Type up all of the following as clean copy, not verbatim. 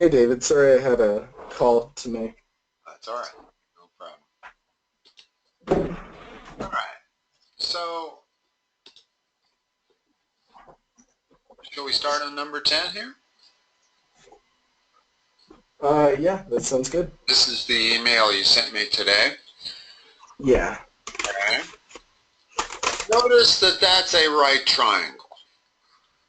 Hey David, sorry I had a call to make. That's all right. No problem. All right. So, shall we start on number 10 here? Yeah, that sounds good. This is the email you sent me today. Yeah. Okay. Notice that that's a right triangle.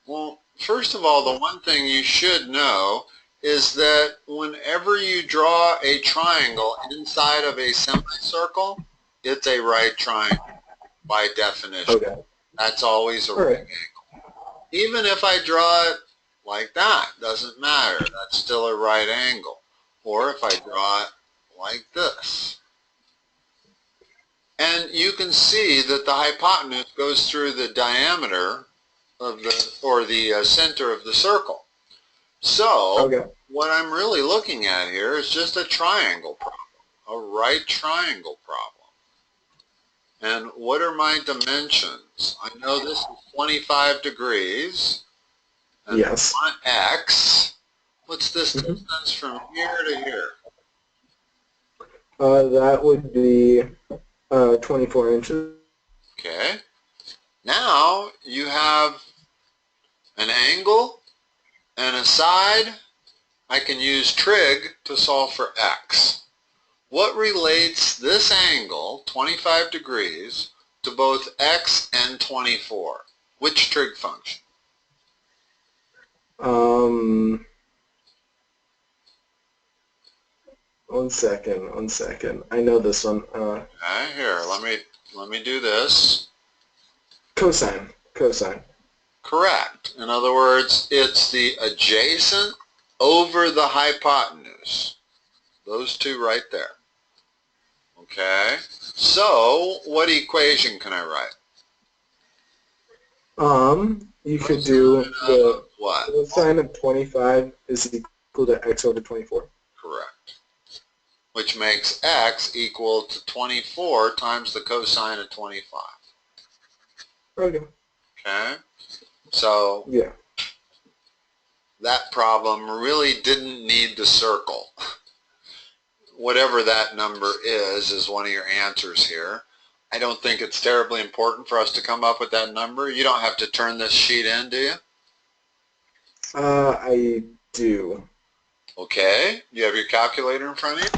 Well, first of all, the one thing you should know is that whenever you draw a triangle inside of a semicircle, it's a right triangle by definition. Okay. That's always a All right right. angle. Even if I draw it like that, doesn't matter. That's still a right angle. Or if I draw it like this. And you can see that the hypotenuse goes through the diameter of the, or the center of the circle. So, Okay. what I'm really looking at here is just a triangle problem, a right triangle problem. And what are my dimensions? I know this is 25 degrees. And Yes. on X, what's this distance from here to here? That would be 24 inches. Okay. Now you have an angle and a side. I can use trig to solve for X. What relates this angle, 25 degrees, to both X and 24? Which trig function? One second. I know this one. Okay, here, let me do this. Cosine. Correct. In other words, it's the adjacent over the hypotenuse. Those two right there. Okay. So, what equation can I write? You could do the what? cosine of 25 is equal to x over 24. Correct. Which makes x equal to 24 times the cosine of 25. Okay. Okay. So, yeah, that problem really didn't need the circle. Whatever that number is one of your answers here. I don't think it's terribly important for us to come up with that number. You don't have to turn this sheet in, do you? I do. Okay. You have your calculator in front of you?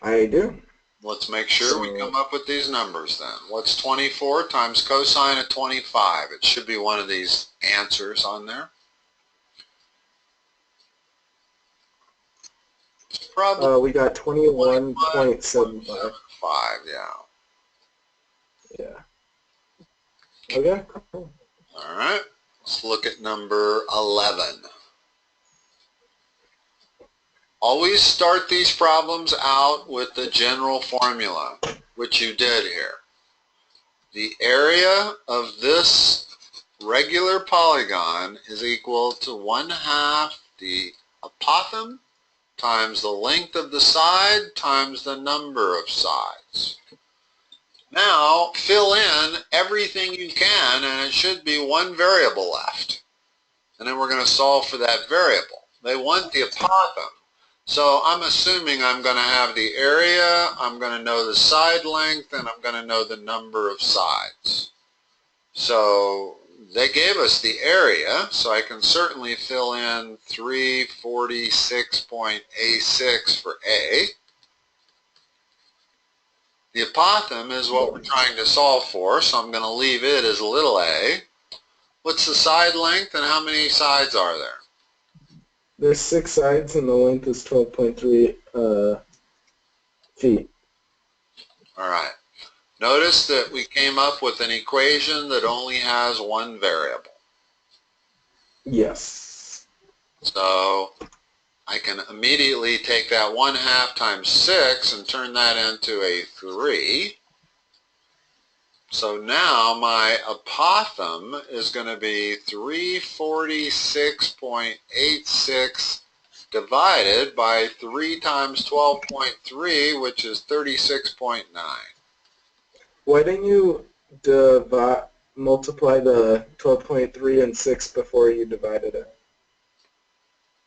I do. Let's make sure we come up with these numbers then. What's 24 times cosine of 25? It should be one of these answers on there. Probably we got 21.75. Yeah. Yeah. Okay. Cool. All right. Let's look at number 11. Always start these problems out with the general formula, which you did here. The area of this regular polygon is equal to 1/2 the apothem times the length of the side times the number of sides. Now fill in everything you can, and it should be one variable left. And then we're going to solve for that variable. They want the apothem. So I'm assuming I'm going to have the area, I'm going to know the side length, and I'm going to know the number of sides. So they gave us the area, so I can certainly fill in 346.86 for A. The apothem is what we're trying to solve for, so I'm going to leave it as little a. What's the side length and how many sides are there? There's 6 sides and the length is 12.3 feet. All right. Notice that we came up with an equation that only has one variable. Yes. So I can immediately take that 1/2 times 6 and turn that into a 3. So now my apothem is going to be 346.86 divided by 3 times 12.3, which is 36.9. Why didn't you multiply the 12.3 and 6 before you divided it?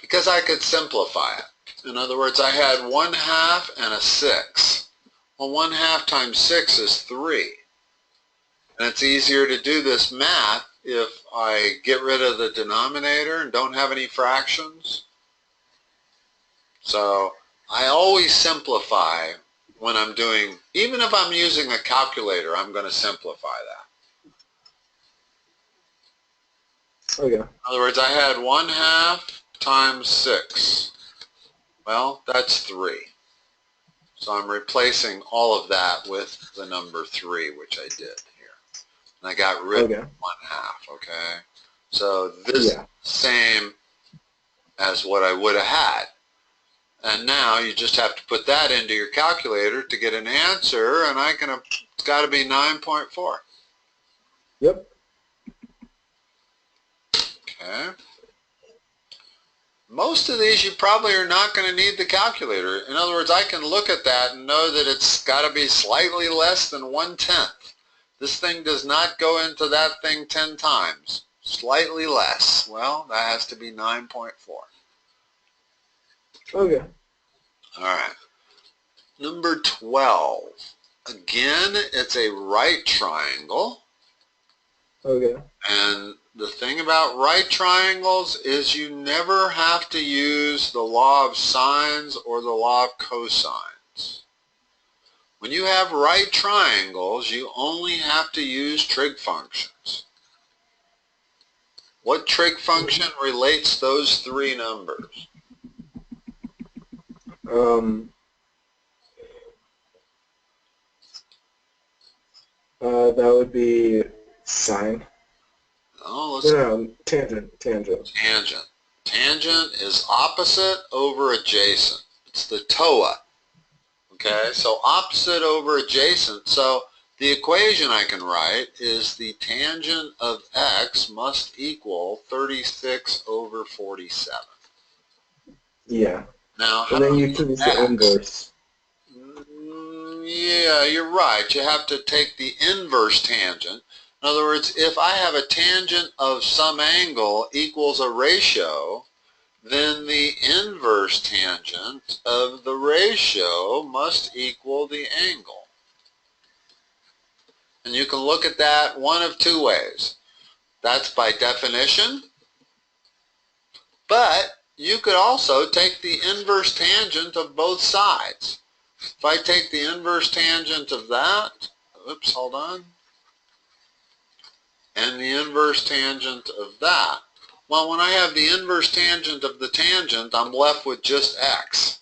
because I could simplify it. In other words, I had 1/2 and a 6. Well, 1/2 times 6 is 3. And it's easier to do this math if I get rid of the denominator and don't have any fractions. So I always simplify when I'm doing, even if I'm using a calculator, I'm going to simplify that. Okay. In other words, I had 1/2 times 6. Well, that's 3. So I'm replacing all of that with the number 3, which I did here. And I got rid of 1/2, okay? So this is the same as what I would have had. And now you just have to put that into your calculator to get an answer, and it's got to be 9.4. Yep. Okay. Most of these you probably are not going to need the calculator. In other words, I can look at that and know that it's got to be slightly less than 1/10. This thing does not go into that thing 10 times. Slightly less. Well, that has to be 9.4. Okay. All right. Number 12. Again, it's a right triangle. Okay. And the thing about right triangles is you never have to use the law of sines or the law of cosines. When you have right triangles, you only have to use trig functions. What trig function relates those three numbers? That would be sine. Oh, No, tangent. Tangent. Tangent is opposite over adjacent. It's the TOA. Okay, so opposite over adjacent. So the equation I can write is the tangent of x must equal 36 over 47. Yeah. Now, how And then do you can use the inverse. Yeah, you're right. You have to take the inverse tangent. In other words, if I have a tangent of some angle equals a ratio, then the inverse tangent of the ratio must equal the angle. And you can look at that one of two ways. That's by definition, but you could also take the inverse tangent of both sides. If I take the inverse tangent of that, oops, hold on, and the inverse tangent of that, well, when I have the inverse tangent of the tangent, I'm left with just x.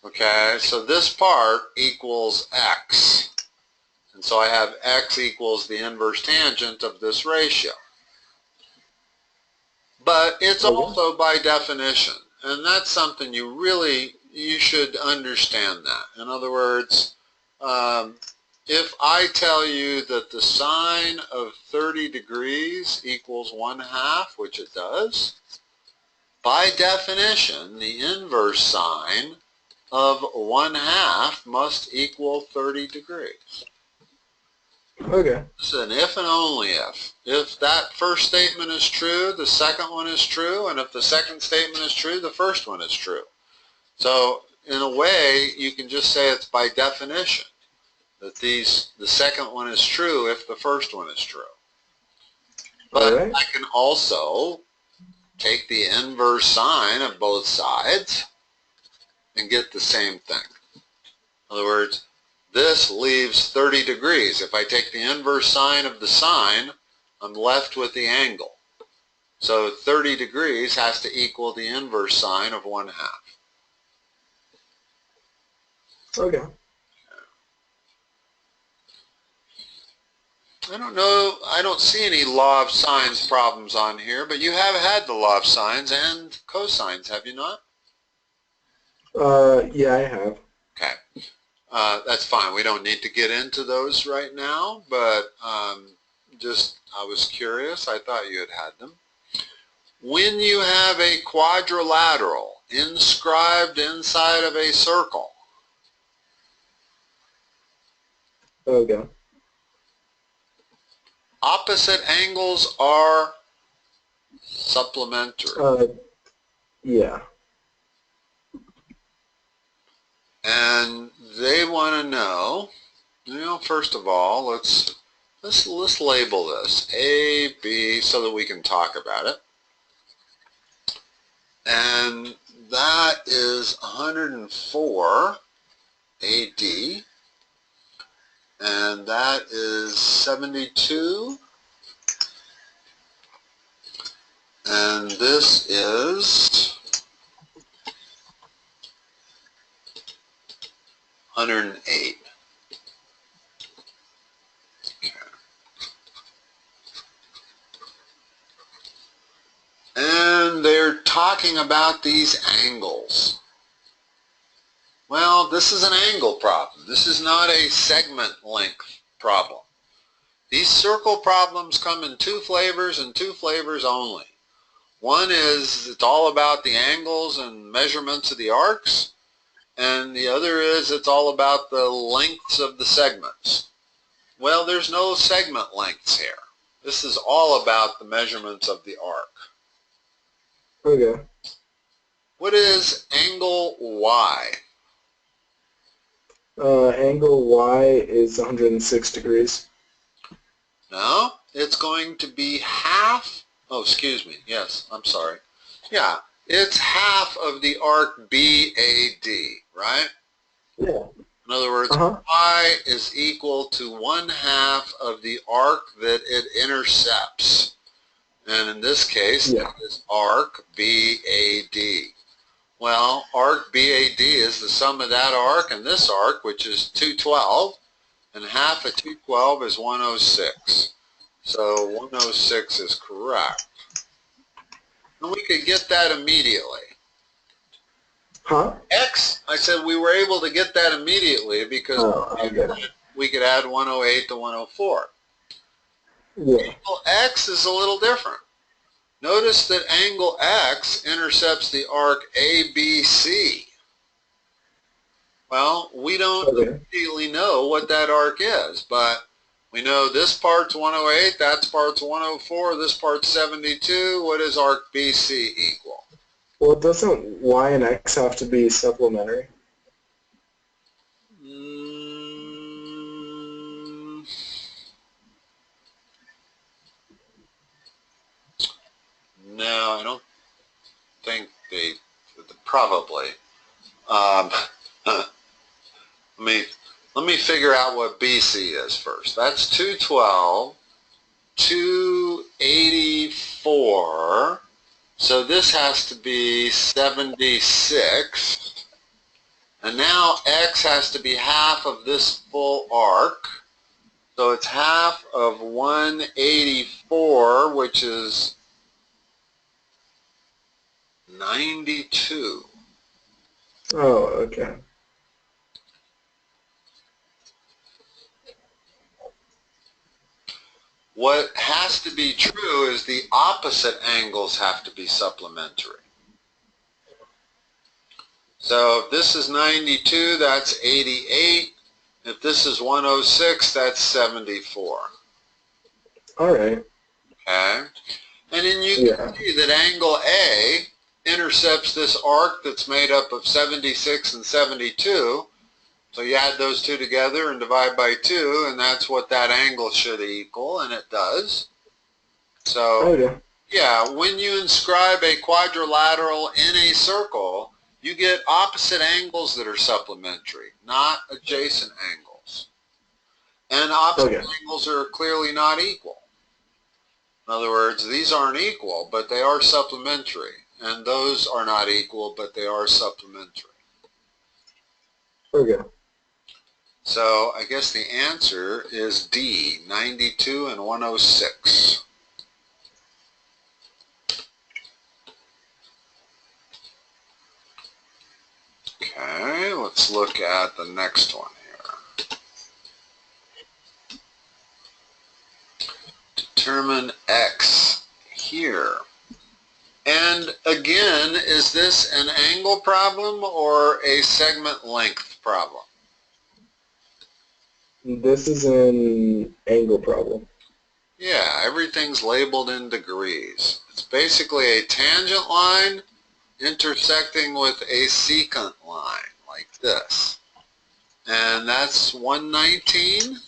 Okay, so this part equals x. And so I have x equals the inverse tangent of this ratio. But it's also by definition. And that's something you should understand that. In other words, if I tell you that the sine of 30 degrees equals 1/2, which it does, by definition, the inverse sine of 1/2 must equal 30 degrees. Okay. It's an if and only if. If that first statement is true, the second one is true, and if the second statement is true, the first one is true. So in a way, you can just say it's by definition that the second one is true if the first one is true. But I can also take the inverse sine of both sides and get the same thing. In other words, this leaves 30 degrees. If I take the inverse sine of the sine, I'm left with the angle. So 30 degrees has to equal the inverse sine of 1/2. Okay. I don't know, I don't see any law of sines problems on here, but you have had the law of sines and cosines, have you not? Yeah, I have. Okay. That's fine. We don't need to get into those right now, but I was curious. I thought you had had them. When you have a quadrilateral inscribed inside of a circle, Okay. opposite angles are supplementary. Yeah. And they want to know, first of all, let's label this A, B, so that we can talk about it. And that is 104 AD, and that is 72, and this is 108. Okay. And they're talking about these angles. Well, this is an angle problem. This is not a segment length problem. These circle problems come in two flavors and two flavors only. One is it's all about the angles and measurements of the arcs, and the other is it's all about the lengths of the segments. Well, there's no segment lengths here. This is all about the measurements of the arc. Okay. What is angle Y? Angle Y is 106 degrees. No, it's going to be half. Oh, excuse me. Yes, I'm sorry. Yeah, it's half of the arc BAD, right? Yeah. In other words, Y is equal to 1/2 of the arc that it intercepts. And in this case, it is arc BAD. Well, arc BAD is the sum of that arc and this arc, which is 212, and half of 212 is 106. So 106 is correct. And we could get that immediately. X, I said we were able to get that immediately because we could add 108 to 104. Yeah. Angle X is a little different. Notice that angle X intercepts the arc ABC. Well, we don't immediately know what that arc is, but we know this part's 108, that part's 104, this part's 72. What does arc BC equal? Well, doesn't Y and X have to be supplementary? No, I don't think they, probably. Let me figure out what BC is first. That's 212, 284. So this has to be 76. And now X has to be half of this full arc. So it's half of 184, which is 92. Oh, okay. What has to be true is the opposite angles have to be supplementary. So if this is 92, that's 88. If this is 106, that's 74. All right. Okay. And then you can see that angle A intercepts this arc that's made up of 76 and 72. So you add those two together and divide by 2, and that's what that angle should equal, and it does. So, yeah, when you inscribe a quadrilateral in a circle, you get opposite angles that are supplementary, not adjacent angles. And opposite angles are clearly not equal. In other words, these aren't equal, but they are supplementary. And those are not equal, but they are supplementary. Okay. So I guess the answer is D, 92 and 106. Okay, let's look at the next one here. Determine X here. And again, is this an angle problem or a segment length problem? This is an angle problem. Yeah, everything's labeled in degrees. It's basically a tangent line intersecting with a secant line like this. And that's 119.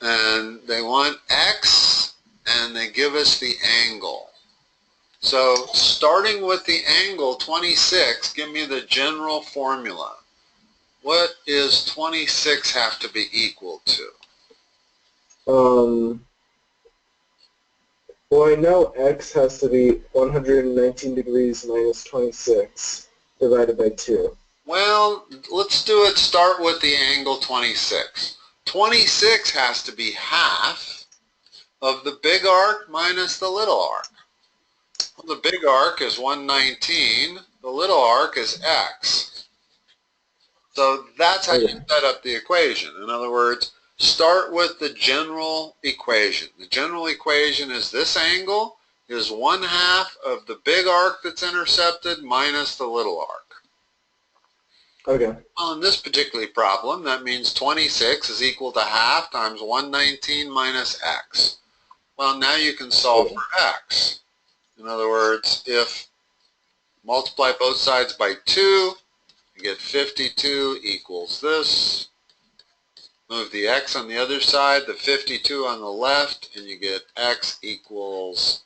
And they want x, and they give us the angle. So starting with the angle 26, give me the general formula. What is 26 have to be equal to? Well, I know x has to be 119 degrees minus 26 divided by 2. Well, let's do it. Start with the angle 26. 26 has to be half of the big arc minus the little arc. Well, the big arc is 119. The little arc is x. So that's how you set up the equation. In other words, start with the general equation. The general equation is this angle is 1/2 of the big arc that's intercepted minus the little arc. Okay. Well, in this particular problem, that means 26 is equal to half times 119 minus x. Well, now you can solve for x. In other words, if multiply both sides by 2, you get 52 equals this. Move the x on the other side, the 52 on the left, and you get x equals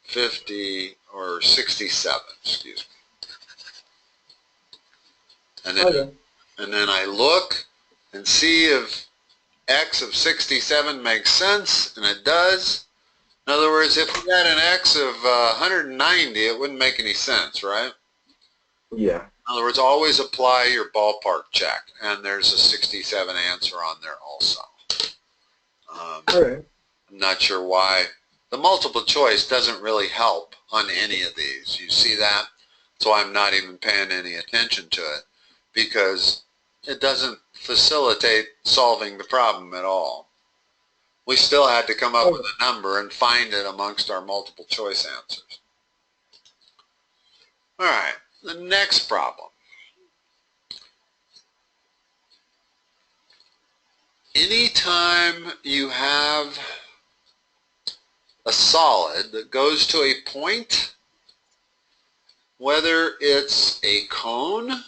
50 or 67, excuse me. And then I look and see if x of 67 makes sense, and it does. In other words, if we had an x of 190, it wouldn't make any sense, right? Yeah. In other words, always apply your ballpark check, and there's a 67 answer on there also. All right. I'm not sure why. The multiple choice doesn't really help on any of these. You see that? So I'm not even paying any attention to it because it doesn't facilitate solving the problem at all. We still had to come up with a number and find it amongst our multiple choice answers. All right, the next problem. Anytime you have a solid that goes to a point, whether it's a cone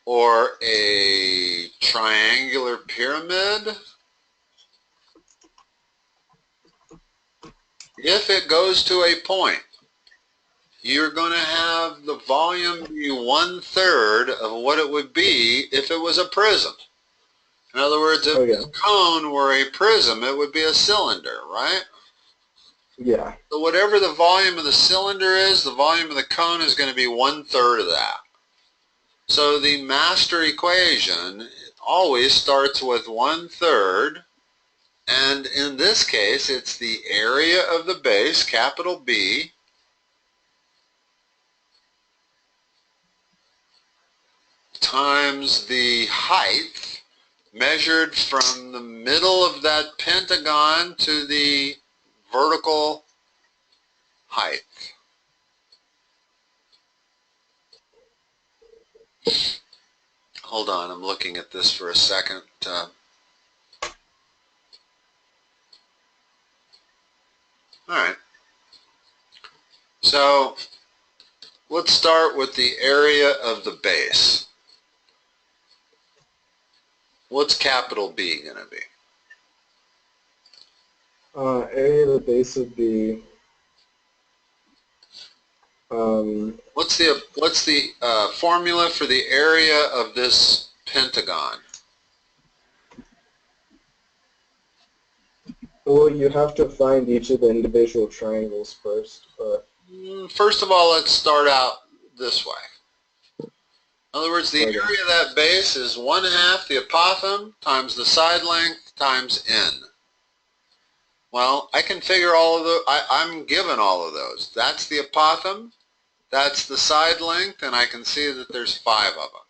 or a triangular pyramid, if it goes to a point, you're going to have the volume be 1/3 of what it would be if it was a prism. In other words, if the cone were a prism, it would be a cylinder, right? Yeah. So whatever the volume of the cylinder is, the volume of the cone is going to be 1/3 of that. So the master equation always starts with 1/3, and in this case, it's the area of the base, capital B, times the height measured from the middle of that pentagon to the vertical height. Hold on, I'm looking at this for a second. All right. So let's start with the area of the base. What's capital B going to be? Area of the base would be What's the formula for the area of this pentagon? well, you have to find each of the individual triangles first, but First of all, let's start out this way. In other words, the area of that base is 1/2 the apothem times the side length times n. Well, I can figure all of those. I'm given all of those. That's the apothem, that's the side length, and I can see that there's 5 of them.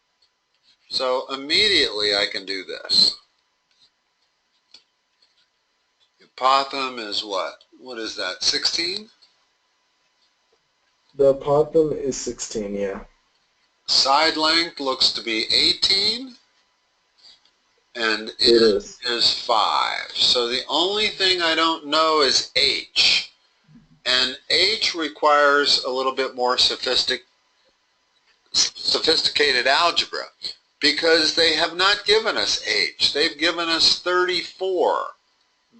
So immediately I can do this. The apothem is what? What is that, 16? the apothem is 16, yeah. Side length looks to be 18, and it is 5. So the only thing I don't know is h. And H requires a little bit more sophisticated algebra because they have not given us H. They've given us 34.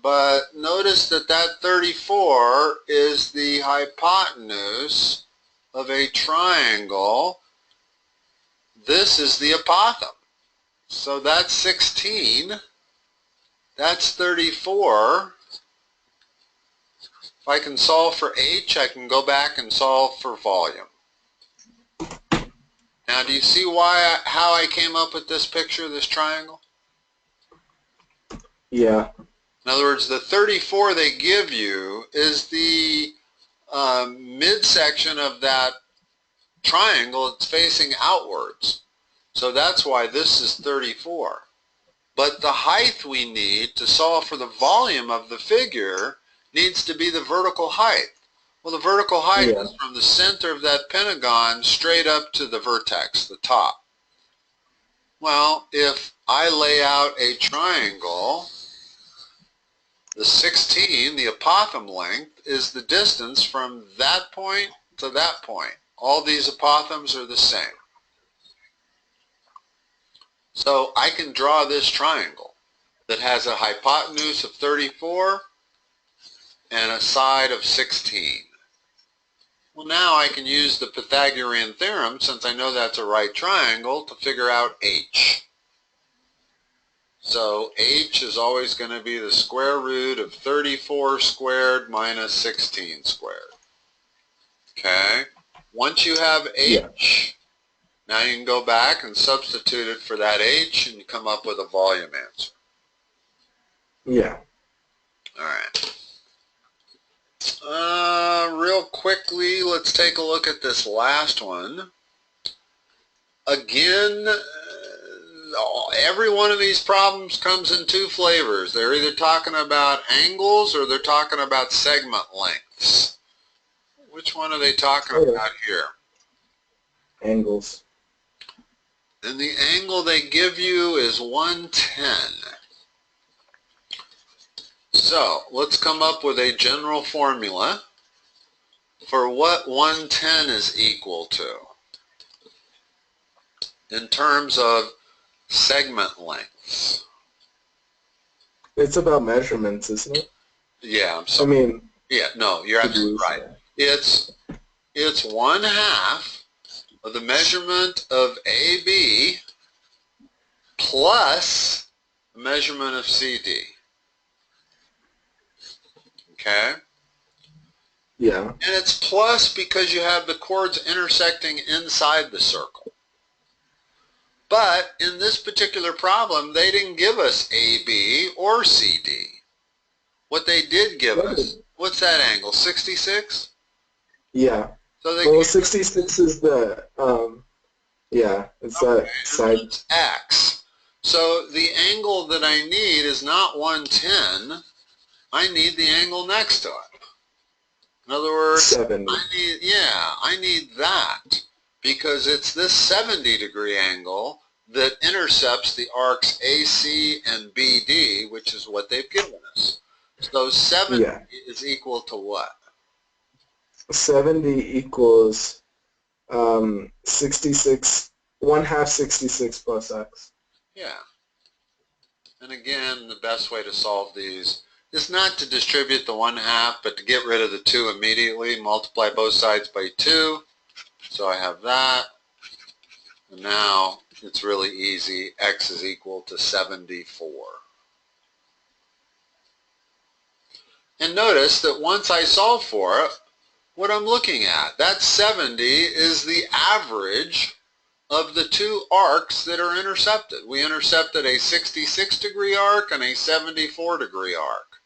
But notice that that 34 is the hypotenuse of a triangle. This is the apothem. So that's 16. That's 34. If I can solve for H, I can go back and solve for volume. Now, do you see how I came up with this picture, this triangle? Yeah. In other words, the 34 they give you is the midsection of that triangle. It's facing outwards. So that's why this is 34. But the height we need to solve for the volume of the figure needs to be the vertical height. Well, the vertical height is from the center of that pentagon straight up to the vertex, the top. Well, if I lay out a triangle, the 16, the apothem length, is the distance from that point to that point. All these apothems are the same. So I can draw this triangle that has a hypotenuse of 34 and a side of 16. Well, now I can use the Pythagorean Theorem, since I know that's a right triangle, to figure out H. So H is always going to be the square root of 34 squared minus 16 squared. Okay? Once you have H, now you can go back and substitute it for that H, and you come up with a volume answer. Yeah. All right. Real quickly, let's take a look at this last one. Again, every one of these problems comes in two flavors. They're either talking about angles or they're talking about segment lengths. Which one are they talking about here? Angles. And the angle they give you is 110. So let's come up with a general formula for what 110 is equal to in terms of segment lengths. It's about measurements, isn't it? Yeah, I'm sorry. I mean, yeah, no, you're absolutely right. It's 1/2 of the measurement of AB plus the measurement of CD. Okay? Yeah. And it's plus because you have the chords intersecting inside the circle. But in this particular problem, they didn't give us AB or CD. What they did give us, what's that angle, 66? Yeah. So they well, 66 is the, it's that side. It's X. So the angle that I need is not 110. I need the angle next to it. In other words, 70. I need that because it's this 70-degree angle that intercepts the arcs AC and BD, which is what they've given us. So 70 is equal to what? 70 equals 66, 1/2 66 plus X. Yeah. And again, the best way to solve these is not to distribute the 1/2, but to get rid of the 2 immediately. Multiply both sides by 2. So I have that. And now it's really easy. X is equal to 74. And notice that once I solve for it, what I'm looking at, that 70 is the average of the two arcs that are intercepted. We intercepted a 66-degree arc and a 74-degree arc.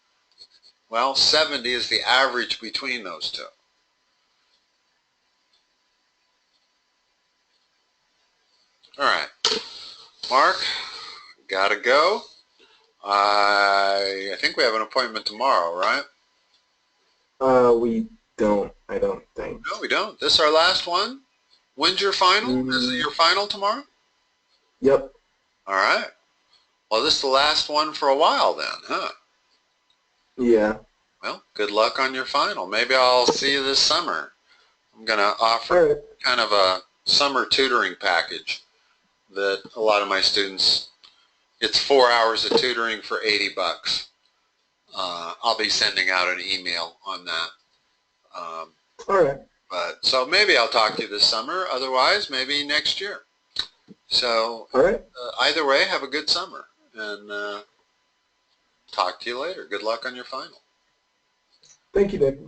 Well, 70 is the average between those two. All right, Mark, gotta go. I think we have an appointment tomorrow, right? We don't, I don't think. No, we don't. This is our last one. When's your final? Is it your final tomorrow? Yep. All right. Well, this is the last one for a while then, huh? Yeah. Well, good luck on your final. Maybe I'll see you this summer. I'm going to offer All right. kind of a summer tutoring package that a lot of my students, it's 4 hours of tutoring for $80. I'll be sending out an email on that. All right. But so maybe I'll talk to you this summer. Otherwise, maybe next year. So All right. either way, have a good summer, and talk to you later. Good luck on your final. Thank you, Nick.